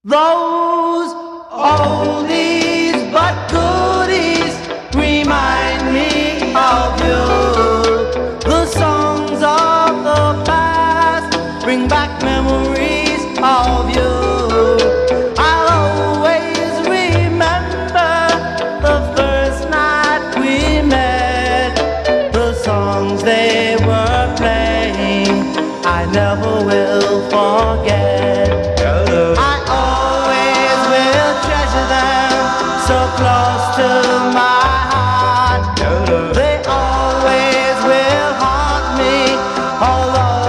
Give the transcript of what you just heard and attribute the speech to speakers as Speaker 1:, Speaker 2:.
Speaker 1: Those oldies but goodies remind me of you. The songs of the past bring back memories of you. I'll always remember the first night we met. The songs they were playing I never will forget. So close to my heart, they always will haunt me, although